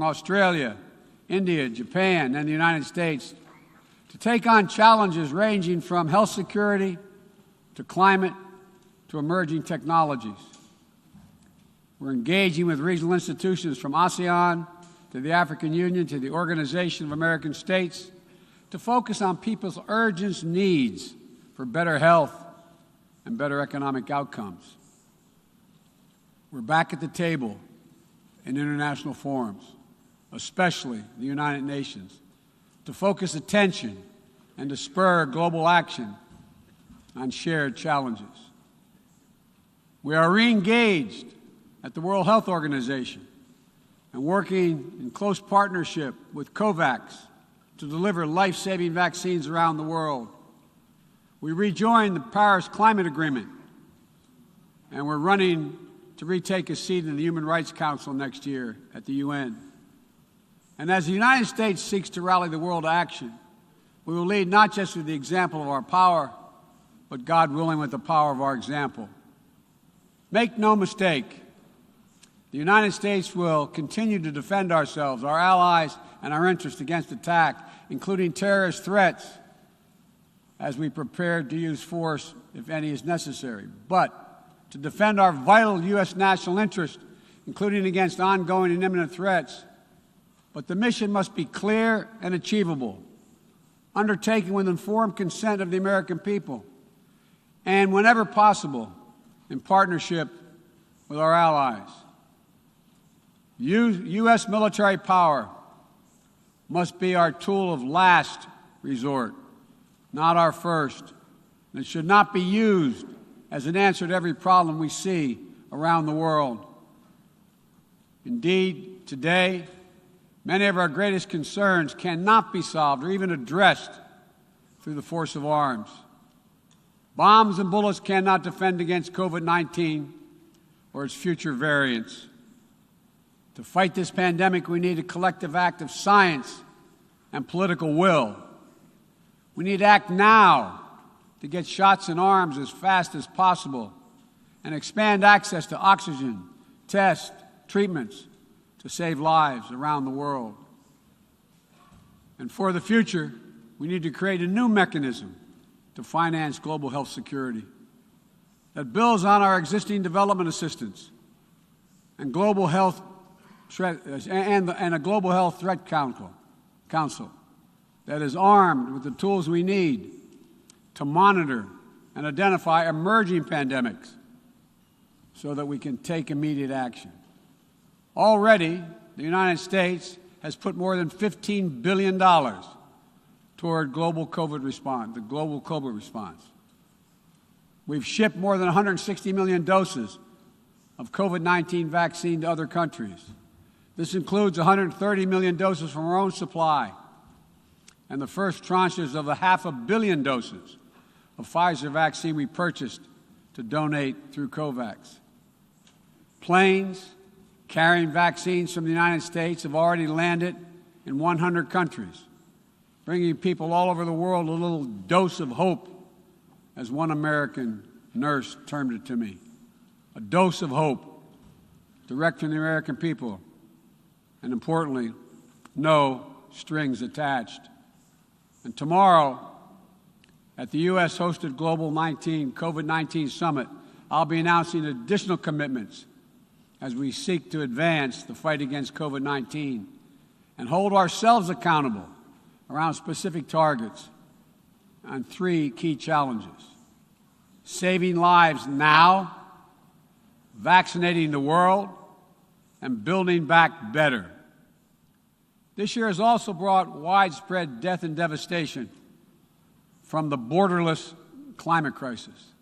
Australia, India, Japan, and the United States to take on challenges ranging from health security to climate to emerging technologies. We're engaging with regional institutions from ASEAN to the African Union to the Organization of American States to focus on people's urgent needs for better health and better economic outcomes. We're back at the table in international forums, especially the United Nations, to focus attention and to spur global action on shared challenges. We are re-engaged at the World Health Organization and working in close partnership with COVAX to deliver life-saving vaccines around the world. We rejoined the Paris Climate Agreement, and we're running to retake a seat in the Human Rights Council next year at the UN. And as the United States seeks to rally the world to action, we will lead not just with the example of our power, but, God willing, with the power of our example. Make no mistake, the United States will continue to defend ourselves, our allies, and our interests against attack, including terrorist threats, as we prepare to use force if any is necessary. But to defend our vital U.S. national interest, including against ongoing and imminent threats. But the mission must be clear and achievable, undertaken with informed consent of the American people, and whenever possible, in partnership with our allies. U.S. military power must be our tool of last resort, not our first. And it should not be used as an answer to every problem we see around the world. Indeed, today, many of our greatest concerns cannot be solved or even addressed through the force of arms. Bombs and bullets cannot defend against COVID-19 or its future variants. To fight this pandemic, we need a collective act of science and political will. We need to act now to get shots in arms as fast as possible and expand access to oxygen, tests, treatments to save lives around the world. And for the future, we need to create a new mechanism to finance global health security that builds on our existing development assistance and global health and a global health threat council that is armed with the tools we need to monitor and identify emerging pandemics so that we can take immediate action. Already, the United States has put more than $15 billion toward the global COVID response. We've shipped more than 160 million doses of COVID-19 vaccine to other countries. This includes 130 million doses from our own supply and the first tranches of 500 million doses of Pfizer vaccine we purchased to donate through COVAX. Planes carrying vaccines from the United States have already landed in 100 countries, bringing people all over the world a little dose of hope, as one American nurse termed it to me, a dose of hope direct from the American people, and importantly, no strings attached. And tomorrow, at the U.S.-hosted Global COVID-19 Summit, I'll be announcing additional commitments as we seek to advance the fight against COVID-19 and hold ourselves accountable around specific targets on 3 key challenges: saving lives now, vaccinating the world, and building back better. This year has also brought widespread death and devastation from the borderless climate crisis.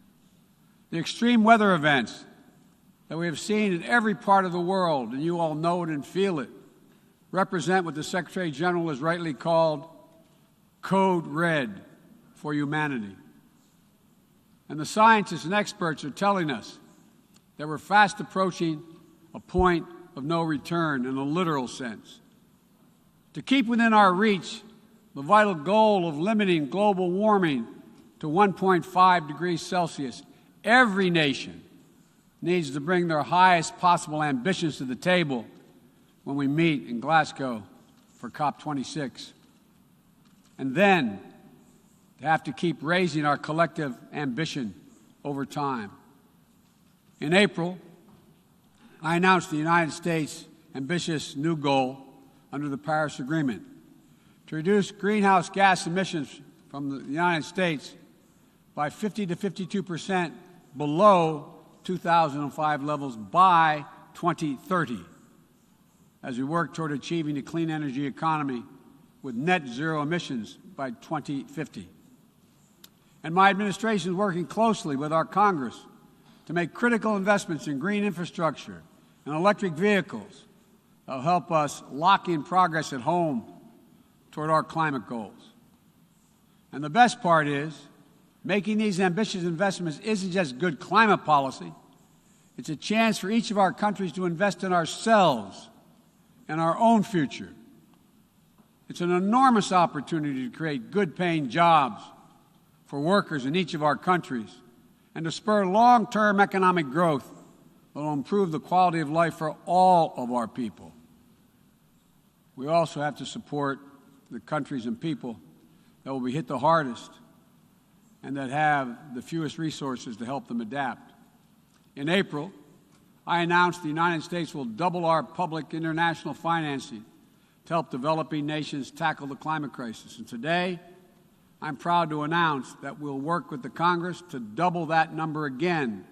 The extreme weather events that we have seen in every part of the world, and you all know it and feel it, represent what the Secretary General has rightly called Code Red for humanity. And the scientists and experts are telling us that we're fast approaching a point of no return in a literal sense. To keep within our reach the vital goal of limiting global warming to 1.5 degrees Celsius, every nation needs to bring their highest possible ambitions to the table when we meet in Glasgow for COP26. And then to have to keep raising our collective ambition over time. In April, I announced the United States' ambitious new goal under the Paris Agreement to reduce greenhouse gas emissions from the United States by 50 to 52% below 2005 levels by 2030, as we work toward achieving a clean energy economy with net zero emissions by 2050. And my administration is working closely with our Congress to make critical investments in green infrastructure and electric vehicles that will help us lock in progress at home toward our climate goals. And the best part is, making these ambitious investments isn't just good climate policy. It's a chance for each of our countries to invest in ourselves and our own future. It's an enormous opportunity to create good-paying jobs for workers in each of our countries and to spur long-term economic growth that will improve the quality of life for all of our people. We also have to support the countries and people that will be hit the hardest and that have the fewest resources to help them adapt. In April, I announced the United States will double our public international financing to help developing nations tackle the climate crisis. And today, I'm proud to announce that we'll work with the Congress to double that number again,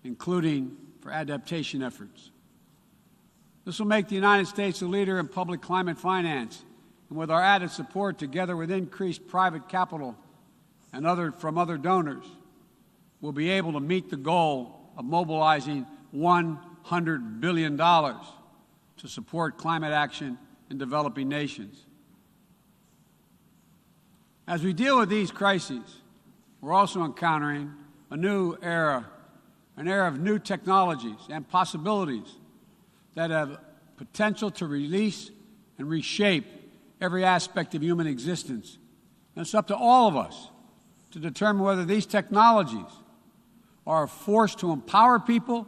including for adaptation efforts. This will make the United States a leader in public climate finance, and with our added support, together with increased private capital and from other donors, we'll be able to meet the goal of mobilizing $100 billion to support climate action in developing nations. As we deal with these crises, we're also encountering a new era, an era of new technologies and possibilities that have potential to release and reshape every aspect of human existence. And it's up to all of us to determine whether these technologies are a force to empower people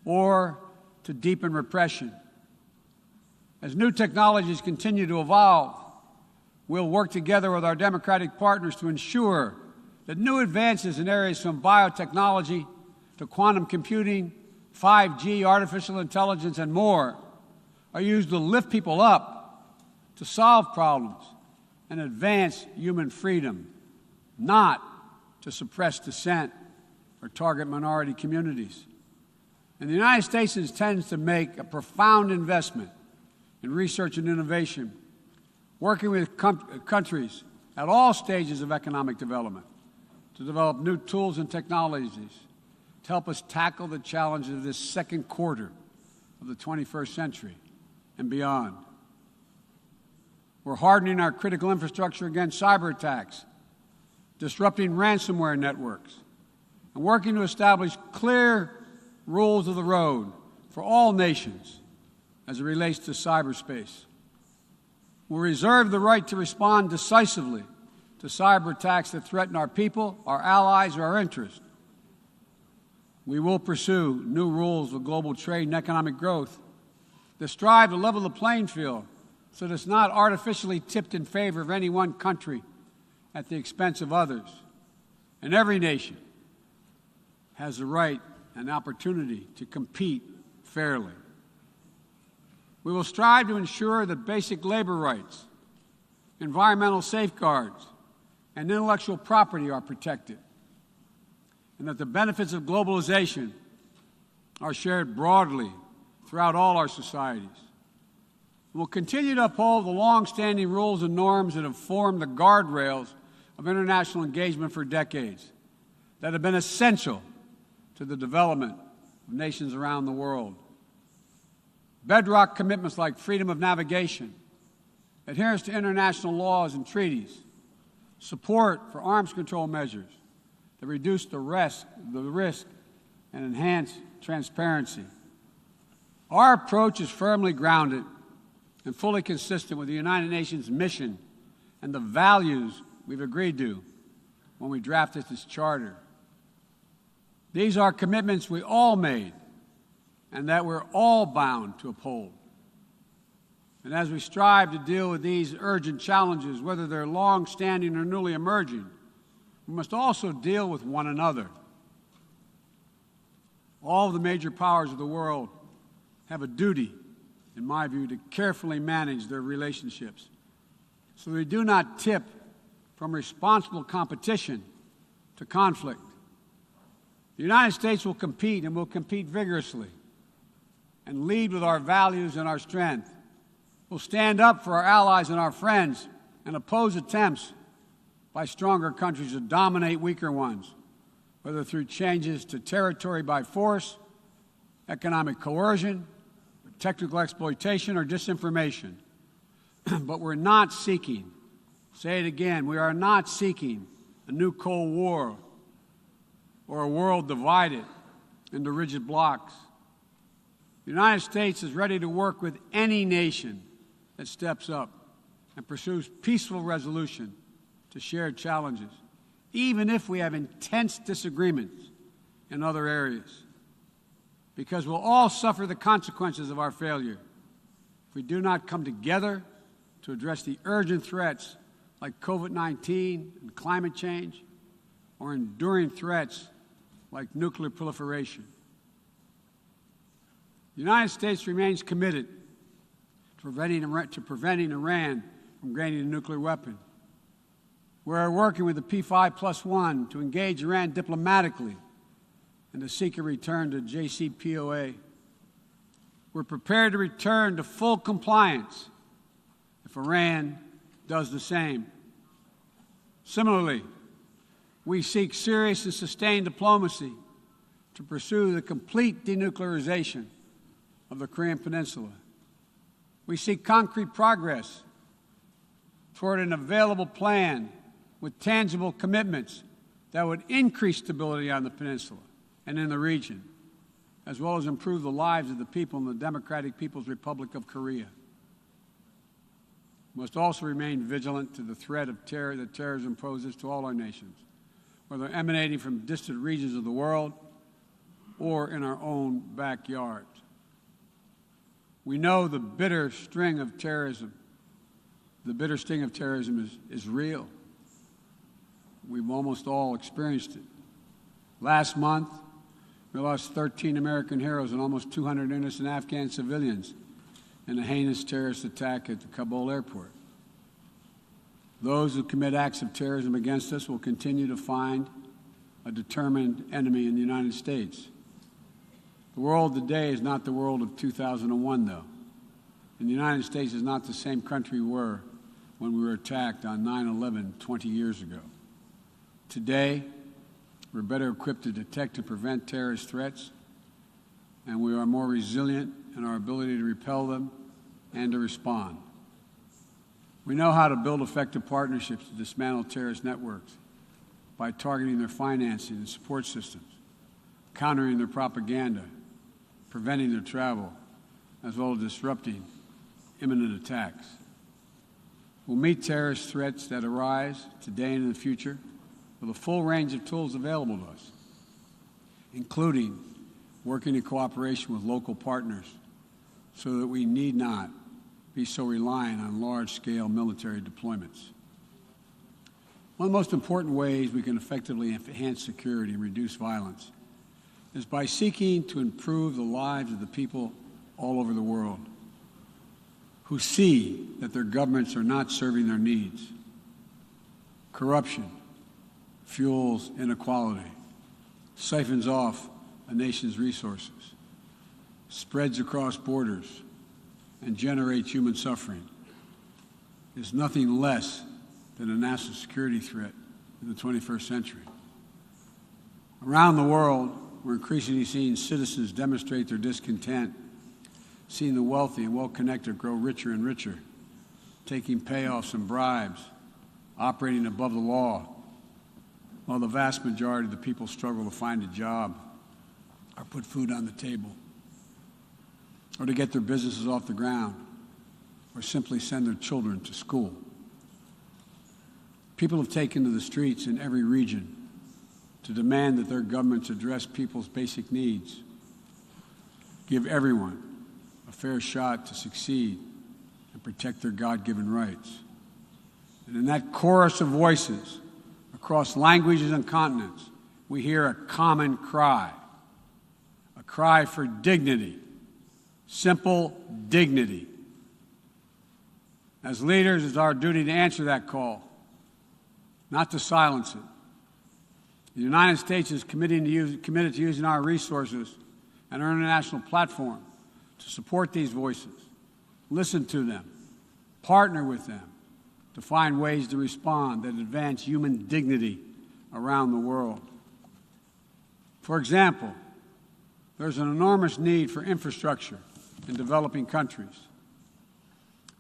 or to deepen repression. As new technologies continue to evolve, we'll work together with our democratic partners to ensure that new advances in areas from biotechnology to quantum computing, 5G, artificial intelligence, and more are used to lift people up, to solve problems, and advance human freedom, not to suppress dissent or target minority communities. And the United States intends to make a profound investment in research and innovation, working with countries at all stages of economic development to develop new tools and technologies to help us tackle the challenges of this second quarter of the 21st century and beyond. We're hardening our critical infrastructure against cyber attacks, disrupting ransomware networks, and working to establish clear rules of the road for all nations as it relates to cyberspace. We'll reserve the right to respond decisively to cyber attacks that threaten our people, our allies, or our interests. We will pursue new rules of global trade and economic growth that strive to level the playing field so that it's not artificially tipped in favor of any one country at the expense of others. And every nation has the right and opportunity to compete fairly. We will strive to ensure that basic labor rights, environmental safeguards, and intellectual property are protected, and that the benefits of globalization are shared broadly throughout all our societies. We'll continue to uphold the long-standing rules and norms that have formed the guardrails of international engagement for decades, that have been essential to the development of nations around the world. Bedrock commitments like freedom of navigation, adherence to international laws and treaties, support for arms control measures that reduce the risk and enhance transparency. Our approach is firmly grounded and fully consistent with the United Nations mission and the values we've agreed to when we drafted this charter. These are commitments we all made and that we're all bound to uphold. And as we strive to deal with these urgent challenges, whether they're long-standing or newly emerging, we must also deal with one another. All of the major powers of the world have a duty, in my view, to carefully manage their relationships so they do not tip from responsible competition to conflict. The United States will compete, and will compete vigorously, and lead with our values and our strength. We'll stand up for our allies and our friends and oppose attempts by stronger countries to dominate weaker ones, whether through changes to territory by force, economic coercion, technical exploitation, or disinformation. But we're not seeking, say it again, we are not seeking a new Cold War or a world divided into rigid blocs. The United States is ready to work with any nation that steps up and pursues peaceful resolution to shared challenges, even if we have intense disagreements in other areas, because we'll all suffer the consequences of our failure if we do not come together to address the urgent threats like COVID-19 and climate change, or enduring threats like nuclear proliferation. The United States remains committed to preventing Iran from gaining a nuclear weapon. We're working with the P5+1 to engage Iran diplomatically and to seek a return to JCPOA. We're prepared to return to full compliance if Iran does the same. Similarly, we seek serious and sustained diplomacy to pursue the complete denuclearization of the Korean Peninsula. We seek concrete progress toward an available plan with tangible commitments that would increase stability on the peninsula and in the region, as well as improve the lives of the people in the Democratic People's Republic of Korea. We must also remain vigilant to the threat of terror that terrorism poses to all our nations, whether emanating from distant regions of the world or in our own backyard. We know the bitter sting of terrorism. The bitter sting of terrorism is real. We've almost all experienced it. Last month, we lost 13 American heroes and almost 200 innocent Afghan civilians in a heinous terrorist attack at the Kabul airport. Those who commit acts of terrorism against us will continue to find a determined enemy in the United States. The world today is not the world of 2001, though. And the United States is not the same country we were when we were attacked on 9/11 20 years ago. Today, we're better equipped to detect and prevent terrorist threats, and we are more resilient in our ability to repel them and to respond. We know how to build effective partnerships to dismantle terrorist networks by targeting their financing and support systems, countering their propaganda, preventing their travel, as well as disrupting imminent attacks. We'll meet terrorist threats that arise today and in the future with a full range of tools available to us, including working in cooperation with local partners so that we need not be so reliant on large-scale military deployments. One of the most important ways we can effectively enhance security and reduce violence is by seeking to improve the lives of the people all over the world who see that their governments are not serving their needs. Corruption fuels inequality, siphons off a nation's resources, spreads across borders, and generates human suffering. Is nothing less than a national security threat in the 21st century. Around the world, we're increasingly seeing citizens demonstrate their discontent, seeing the wealthy and well-connected grow richer and richer, taking payoffs and bribes, operating above the law, while the vast majority of the people struggle to find a job or put food on the table, or to get their businesses off the ground, or simply send their children to school. People have taken to the streets in every region to demand that their governments address people's basic needs, give everyone a fair shot to succeed, and protect their God-given rights. And in that chorus of voices across languages and continents, we hear a common cry, a cry for dignity, simple dignity. As leaders, it's our duty to answer that call, not to silence it. The United States is committed to using our resources and our international platform to support these voices, listen to them, partner with them to find ways to respond that advance human dignity around the world. For example, there's an enormous need for infrastructure in developing countries.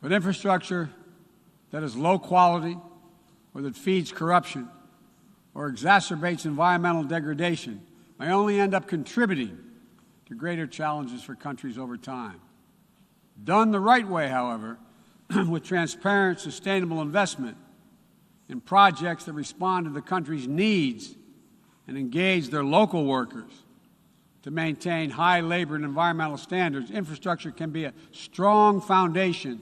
But infrastructure that is low quality or that feeds corruption or exacerbates environmental degradation may only end up contributing to greater challenges for countries over time. Done the right way, however, with transparent, sustainable investment in projects that respond to the country's needs and engage their local workers to maintain high labor and environmental standards, infrastructure can be a strong foundation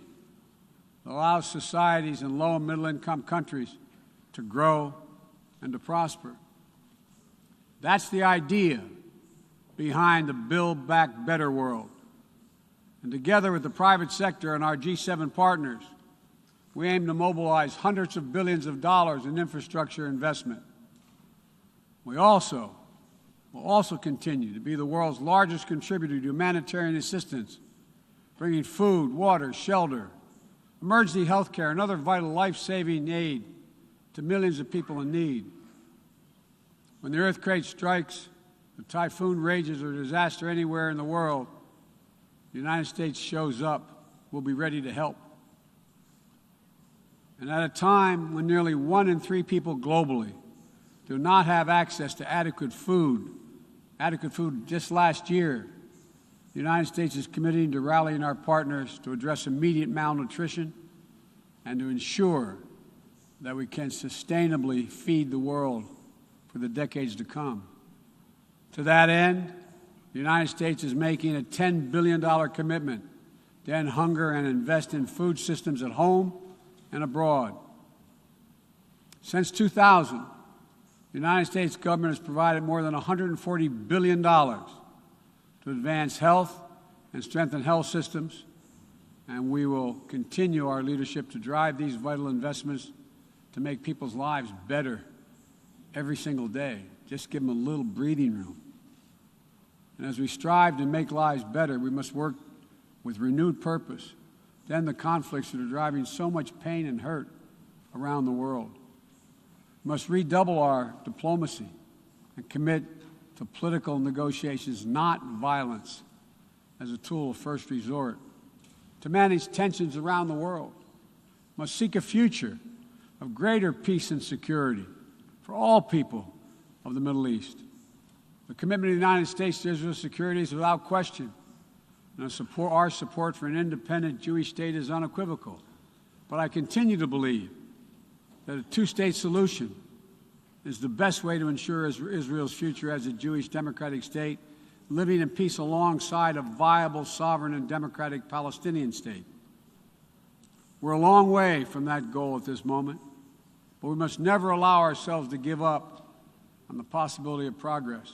that allows societies in low and middle-income countries to grow and to prosper. That's the idea behind the Build Back Better world. And together with the private sector and our G7 partners, we aim to mobilize hundreds of billions of dollars in infrastructure investment. We will also continue to be the world's largest contributor to humanitarian assistance, bringing food, water, shelter, emergency health care, and other vital life-saving aid to millions of people in need. When the earthquake strikes, the typhoon rages, or disaster anywhere in the world, the United States shows up. We'll be ready to help. And at a time when nearly 1 in 3 people globally do not have access to adequate food just last year, the United States is committing to rallying our partners to address immediate malnutrition and to ensure that we can sustainably feed the world for the decades to come. To that end, the United States is making a $10 billion commitment to end hunger and invest in food systems at home and abroad. Since 2000, the United States government has provided more than $140 billion to advance health and strengthen health systems, and we will continue our leadership to drive these vital investments to make people's lives better every single day. Just give them a little breathing room. And as we strive to make lives better, we must work with renewed purpose to end the conflicts that are driving so much pain and hurt around the world. We must redouble our diplomacy and commit to political negotiations, not violence, as a tool of first resort. To manage tensions around the world, we must seek a future of greater peace and security for all people of the Middle East. The commitment of the United States to Israel's security is without question, and our support for an independent Jewish state is unequivocal. But I continue to believe that a two-state solution is the best way to ensure Israel's future as a Jewish democratic state, living in peace alongside a viable, sovereign, and democratic Palestinian state. We're a long way from that goal at this moment, but we must never allow ourselves to give up on the possibility of progress.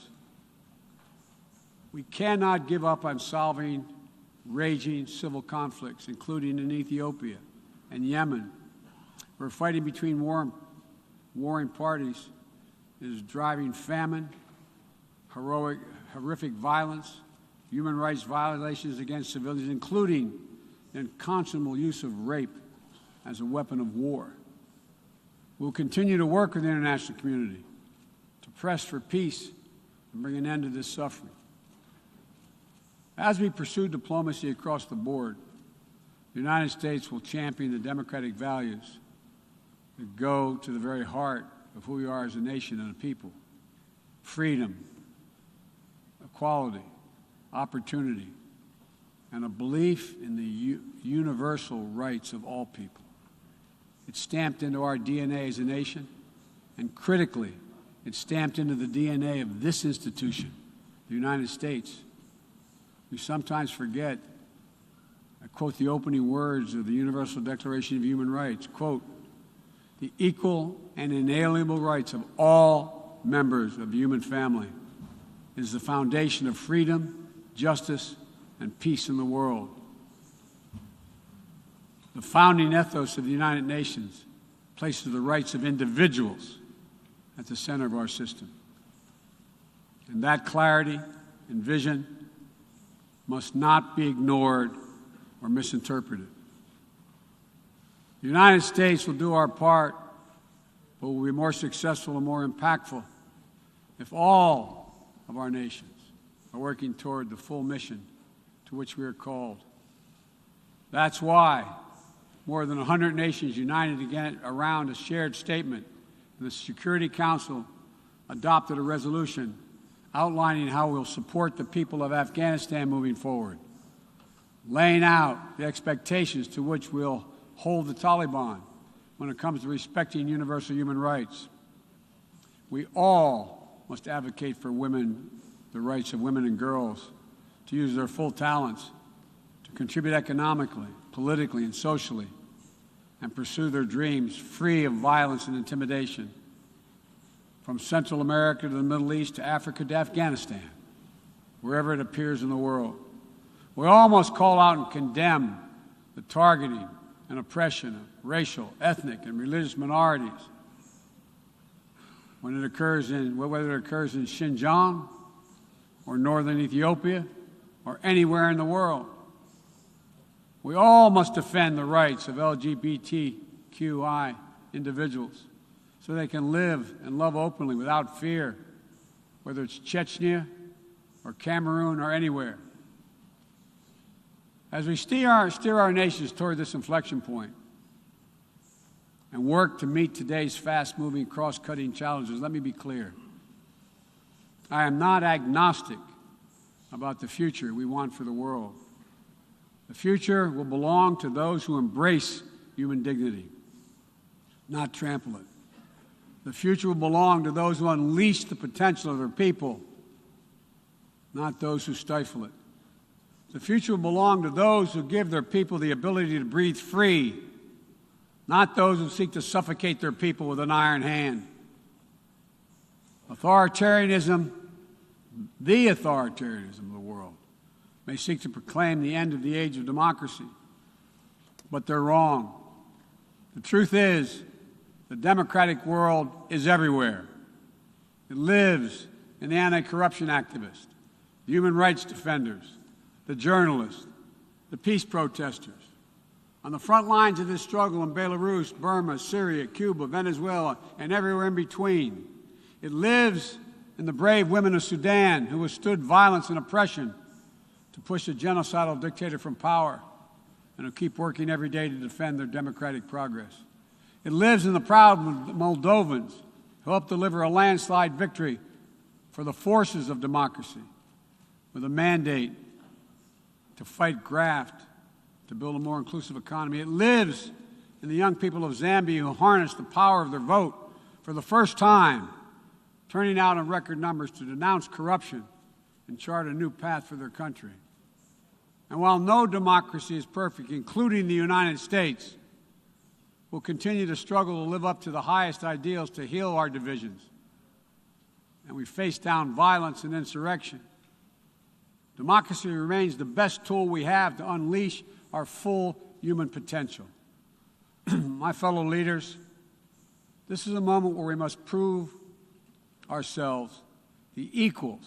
We cannot give up on solving raging civil conflicts, including in Ethiopia and Yemen, where fighting between warring parties is driving famine, horrific violence, human rights violations against civilians, including the unconscionable use of rape as a weapon of war. We'll continue to work with the international community to press for peace and bring an end to this suffering. As we pursue diplomacy across the board, the United States will champion the democratic values that go to the very heart of who we are as a nation and a people: freedom, equality, opportunity, and a belief in the universal rights of all people. It's stamped into our DNA as a nation, and critically, it's stamped into the DNA of this institution, the United States. We sometimes forget I quote the opening words of the Universal Declaration of Human Rights, quote, "The equal and inalienable rights of all members of the human family is the foundation of freedom, justice, and peace in the world." The founding ethos of the United Nations places the rights of individuals at the center of our system. And that clarity and vision must not be ignored or misinterpreted. The United States will do our part, but will be more successful and more impactful if all of our nations are working toward the full mission to which we are called. That's why more than 100 nations united again around a shared statement, and the Security Council adopted a resolution outlining how we'll support the people of Afghanistan moving forward, laying out the expectations to which we'll hold the Taliban when it comes to respecting universal human rights. We all must advocate for women, the rights of women and girls to use their full talents, to contribute economically, politically, and socially, and pursue their dreams free of violence and intimidation. From Central America to the Middle East to Africa to Afghanistan, wherever it appears in the world. We all must call out and condemn the targeting and oppression of racial, ethnic, and religious minorities whether it occurs in Xinjiang or northern Ethiopia or anywhere in the world. We all must defend the rights of LGBTQI individuals so they can live and love openly without fear, whether it's Chechnya or Cameroon or anywhere. As we steer our nations toward this inflection point and work to meet today's fast-moving, cross-cutting challenges, let me be clear. I am not agnostic about the future we want for the world. The future will belong to those who embrace human dignity, not trample it. The future will belong to those who unleash the potential of their people, not those who stifle it. The future will belong to those who give their people the ability to breathe free, not those who seek to suffocate their people with an iron hand. Authoritarianism, the authoritarianism of the world, may seek to proclaim the end of the age of democracy, but they're wrong. The truth is, the democratic world is everywhere. It lives in the anti-corruption activists, the human rights defenders, the journalists, the peace protesters. On the front lines of this struggle in Belarus, Burma, Syria, Cuba, Venezuela, and everywhere in between. It lives in the brave women of Sudan who withstood violence and oppression to push a genocidal dictator from power and who keep working every day to defend their democratic progress. It lives in the proud Moldovans who helped deliver a landslide victory for the forces of democracy with a mandate to fight graft, to build a more inclusive economy. It lives in the young people of Zambia who harnessed the power of their vote for the first time, turning out in record numbers to denounce corruption and chart a new path for their country. And while no democracy is perfect, including the United States, we'll continue to struggle to live up to the highest ideals to heal our divisions. And we face down violence and insurrection. Democracy remains the best tool we have to unleash our full human potential. My fellow leaders, this is a moment where we must prove ourselves the equals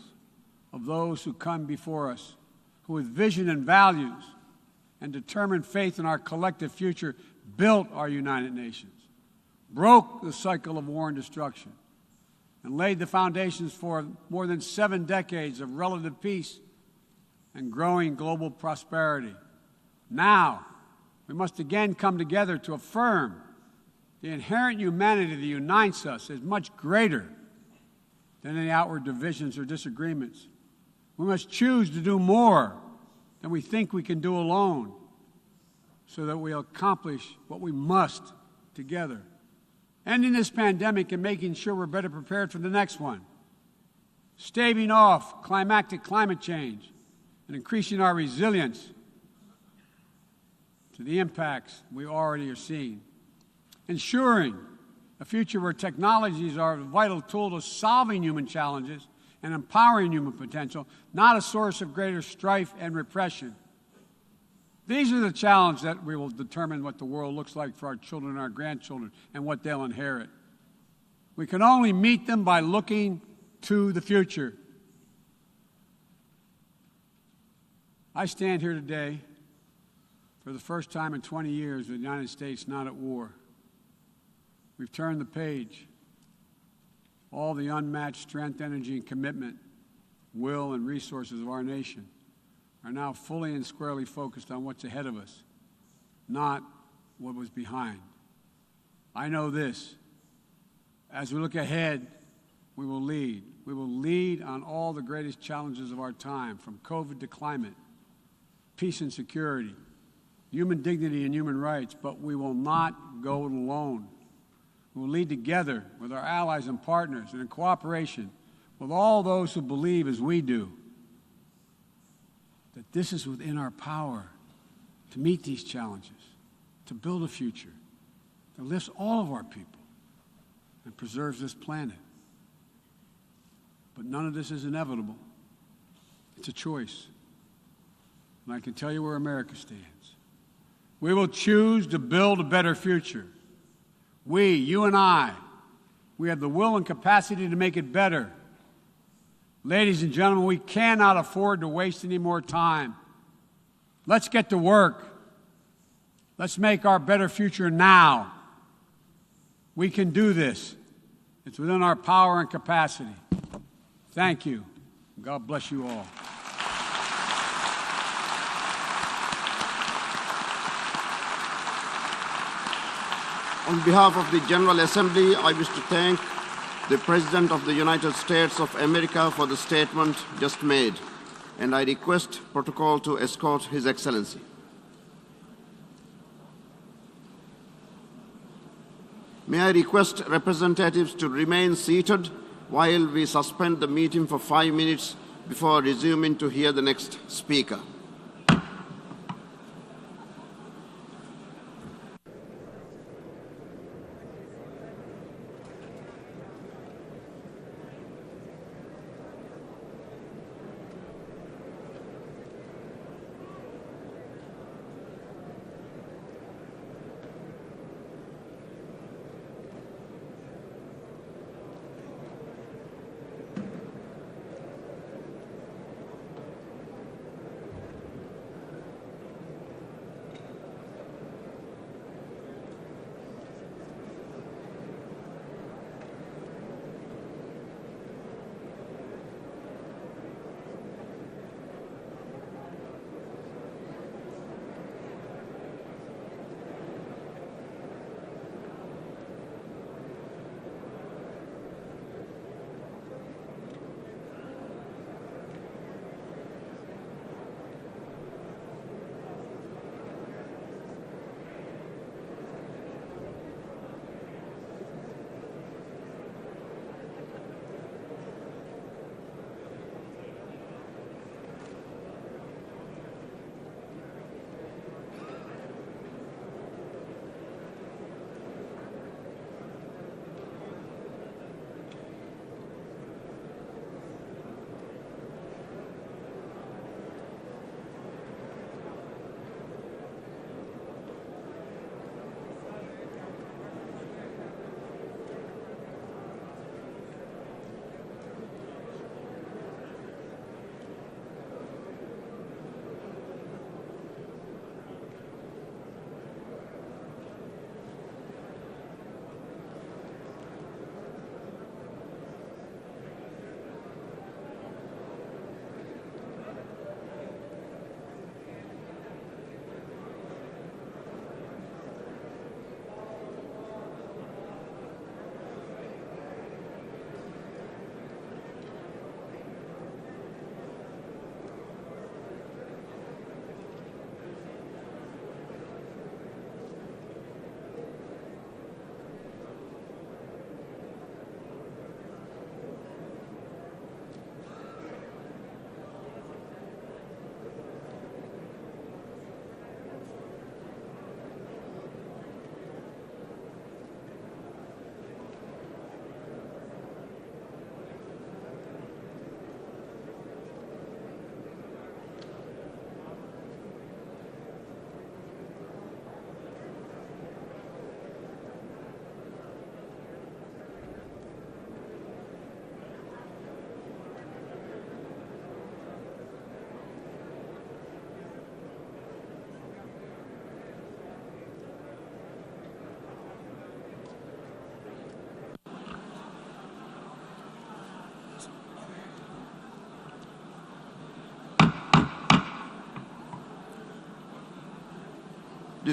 of those who come before us, who with vision and values and determined faith in our collective future built our United Nations, broke the cycle of war and destruction, and laid the foundations for more than 7 decades of relative peace and growing global prosperity. Now, we must again come together to affirm the inherent humanity that unites us is much greater than any outward divisions or disagreements. We must choose to do more than we think we can do alone so that we'll accomplish what we must together. Ending this pandemic and making sure we're better prepared for the next one. Staving off climactic climate change and increasing our resilience to the impacts we already are seeing. Ensuring a future where technologies are a vital tool to solving human challenges and empowering human potential, not a source of greater strife and repression. These are the challenges that we will determine what the world looks like for our children and our grandchildren and what they'll inherit. We can only meet them by looking to the future. I stand here today for the first time in 20 years with the United States not at war. We've turned the page. All the unmatched strength, energy, and commitment, will, and resources of our nation are now fully and squarely focused on what's ahead of us, not what was behind. I know this. As we look ahead, we will lead. We will lead on all the greatest challenges of our time, from COVID to climate, peace and security, human dignity and human rights, but we will not go it alone. We will lead together with our allies and partners and in cooperation with all those who believe as we do that this is within our power to meet these challenges, to build a future that lifts all of our people and preserves this planet. But none of this is inevitable. It's a choice. And I can tell you where America stands. We will choose to build a better future. We, you and I, we have the will and capacity to make it better. Ladies and gentlemen, we cannot afford to waste any more time. Let's get to work. Let's make our better future now. We can do this. It's within our power and capacity. Thank you. God bless you all. On behalf of the General Assembly, I wish to thank the President of the United States of America for the statement just made, and I request protocol to escort His Excellency. May I request representatives to remain seated while we suspend the meeting for 5 minutes before resuming to hear the next speaker.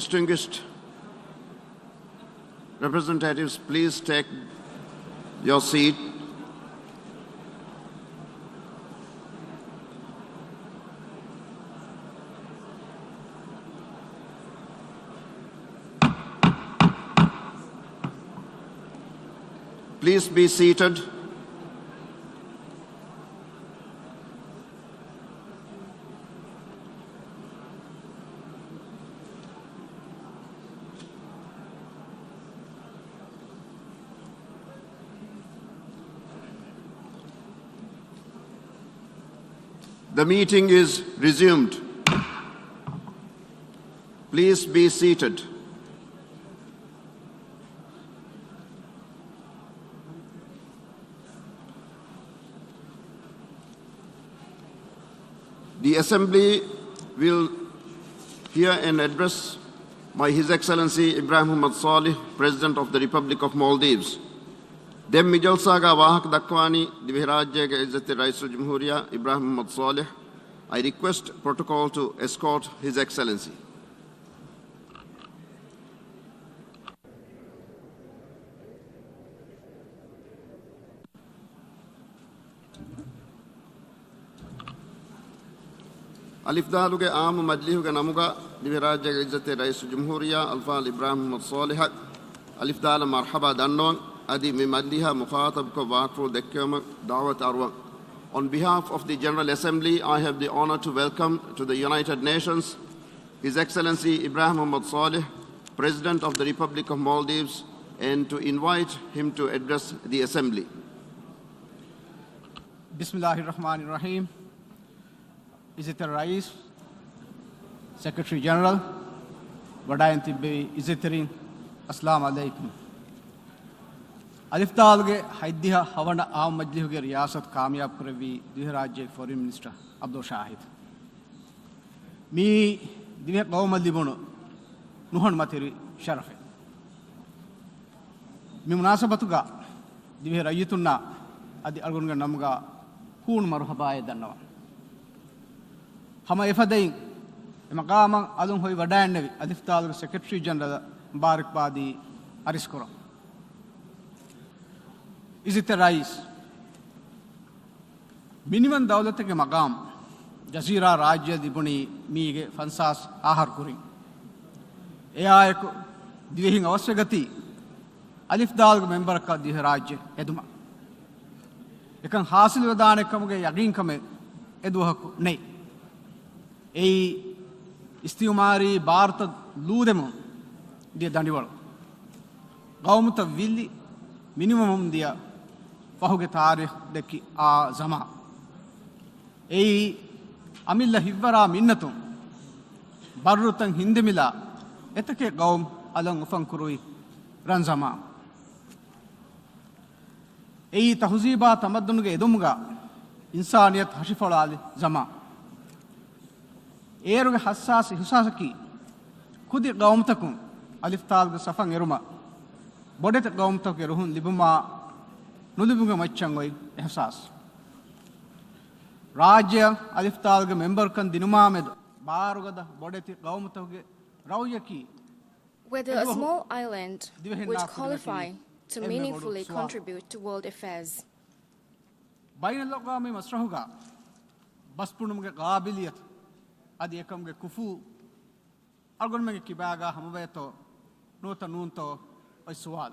distinguished representatives, please take your seat. Please be seated. The meeting is resumed. Please be seated. The Assembly will hear an address by His Excellency Ibrahim Muhammad Salih, President of the Republic of Maldives. Dem Mijalsaga Wahak Dakwani, Divirajyaga Izzati Raisul Jamhuriya Ibrahim Muhammad Salih. I request protocol to escort His Excellency. Alifdaluge Am Majlihuga Namuga, Diviraja Izzate Rais Jumhuria, Alfal Ibrahim Salihak, Alifdala Marhaba Danwan, Adi Mimadliha Mukhatab Kovakru Dekama Dawat Arwa. On behalf of the General Assembly, I have the honor to welcome to the United Nations His Excellency Ibrahim Muhammad Salih, President of the Republic of Maldives, and to invite him to address the Assembly. Bismillahirrahmanirrahim. Izzati الرئيس Secretary General Wadayanti Bey Izzatirin Assalamu alaikum. Alif Dalge Haidiha Havana Aam Majlihuge Riyasat Kamyab Kurevi Dihrajye Foreign Minister Abdul Shahid. Me Divya Qawma Libono Nuhan Materi Sharafe. Me Munasabatuga Divya Rayituna Adi Argunga Namga Hun Marhabaye Danawa. Hama Efadain Makama Alun Hoi Vadan Alif Dalge Secretary General Barak Badi Ariskura. Izzati الرئيس minimum dawlat ke maqam jazira rajya dibuni mige fansas ahar kuri eya ek divehin avasyagati alif dal member ka dih rajya eduma ekan hasil wadane kamuge yaqeen kame eduhak nei ei istimari bharta ludemu dia dandiwal qawmuta villi minimum dia Pahuge Tarikh deki a zama. Ei Amilla Hivara Minnatum Barutan Hindemila Etake Gaum Alang Ufankurui Ranzama. Ei Tahuziba Tamadunge Edumga Insaniyat Hashifalali Zama. Eruge Hassas Husasaki Kudi Gaum Takum Alif Talga Safang Eruma Bodet Gaum Takeruhun Libuma Nulibunga Machangoi Ehsas. Rajya Alif Talga member kan Dinuma med Barugada Bodeti Gaumatoge Rauyaki. Whether a small island would qualify to meaningfully contribute to world affairs. Bainalogami Masrahuga Baspunumge Gabiliat Adiekamge Kufu Argonmege Kibaga Hamaveto Nota Nunto Oisual.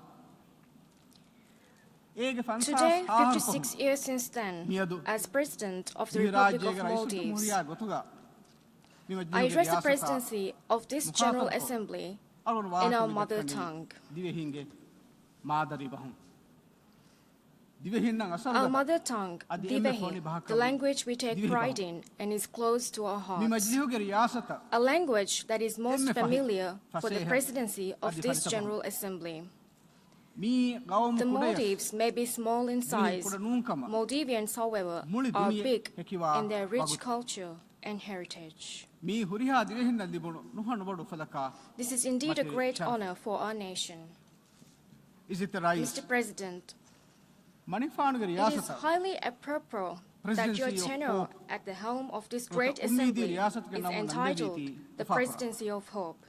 Today, 56 years since then, as President of the Republic of Maldives, I address the presidency of this General Assembly in our mother tongue. Our mother tongue, Divehin, the language we take pride in and is close to our hearts. A language that is most familiar for the presidency of this General Assembly. The Maldives may be small in size. Maldivians, however, are big in their rich culture and heritage. This is indeed a great honor for our nation. Mr. President, it is highly appropriate that your tenure at the helm of this great assembly is entitled the Presidency of Hope.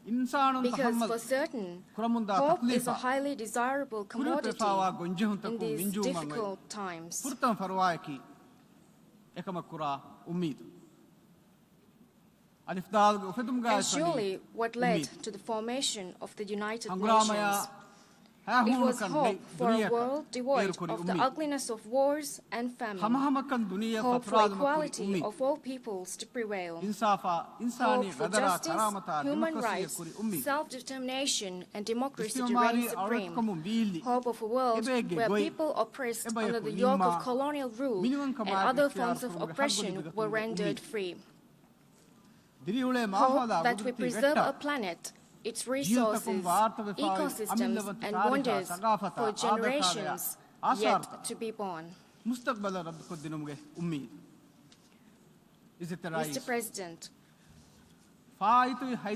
Because for certain, hope is a highly desirable commodity in these difficult times. And surely what led to the formation of the United Nations, it was hope for a world devoid of the ugliness of wars and famine, hope for equality of all peoples to prevail, hope for justice, human rights, self-determination and democracy to reign supreme, hope of a world where people oppressed under the yoke of colonial rule and other forms of oppression were rendered free. Hope that we preserve a planet, its resources, ecosystems, and wonders for generations yet to be born. Mr. President,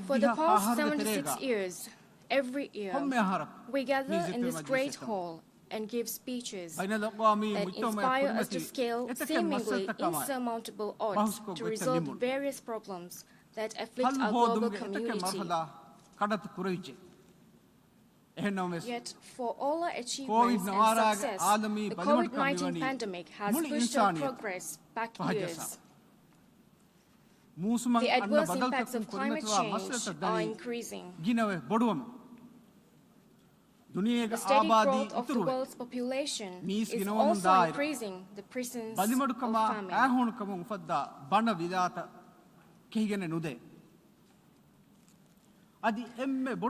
for the past 76 years, every year, we gather in this great hall and give speeches that inspire us to scale seemingly insurmountable odds to resolve various problems that afflict our global community. Yet, for all our achievements and success, the COVID-19 pandemic has pushed our progress back years. The adverse impacts of climate change are increasing. The steady growth of the world's population is also increasing the presence of famine.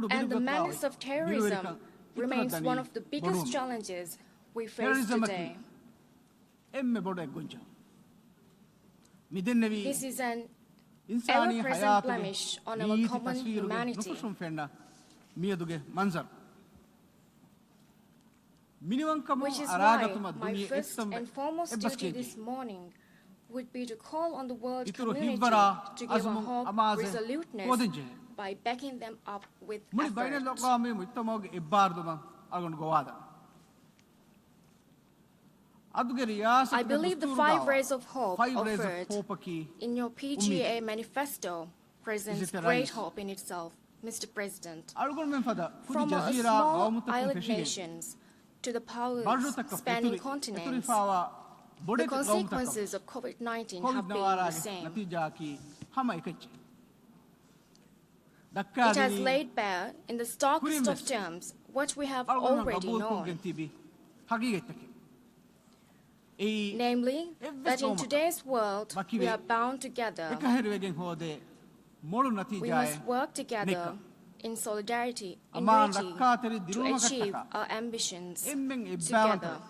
And the menace of terrorism remains one of the biggest challenges we face today. This is an ever-present blemish on our common humanity. Which is why my first and foremost duty this morning would be to call on the world community to give a hope resoluteness by backing them up with effort. I believe the 5 rays of hope offered in your PGA manifesto presents great hope in itself, Mr. President. From our small island nations to the powers spanning continents, the consequences of COVID-19 have been the same. It has laid bare, in the starkest of terms, what we have already known. Namely, that in today's world, we are bound together. We must work together in solidarity and unity to achieve our ambitions together.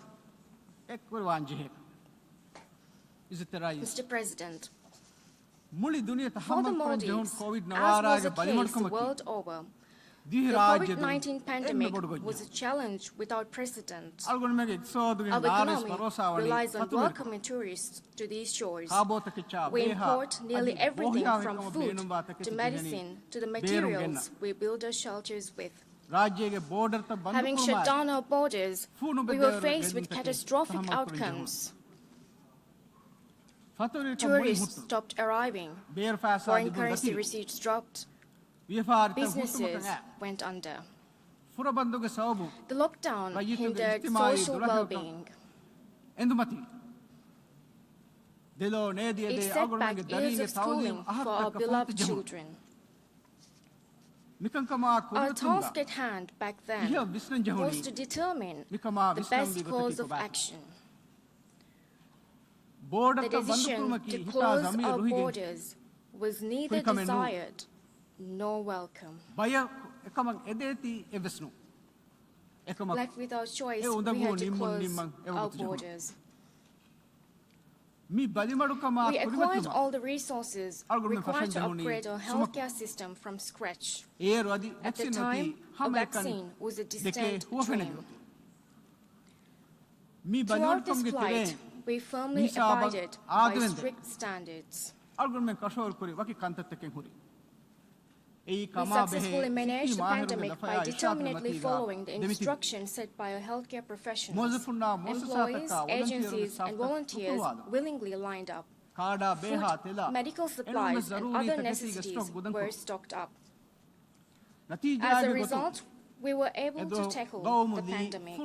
Mr. President, for the Maldives, as was the case the world over, the COVID-19 pandemic was a challenge without precedent. Our economy relies on welcoming tourists to these shores. We import nearly everything from food to medicine to the materials we build our shelters with. Having shut down our borders, we were faced with catastrophic outcomes. Tourists stopped arriving, foreign currency receipts dropped, businesses went under. The lockdown hindered social well-being. It set back years of schooling for our beloved children. Our task at hand back then was to determine the best course of action. The decision to close our borders was neither desired nor welcome. Left without choice, we had to close our borders. We acquired all the resources required to upgrade our healthcare system from scratch. At the time, a vaccine was a distant dream. Throughout this flight, we firmly abided by strict standards. We successfully managed the pandemic by determinedly following the instructions set by our healthcare professionals. Employees, agencies, and volunteers willingly lined up. Food, medical supplies, and other necessities were stocked up. As a result, we were able to tackle the pandemic.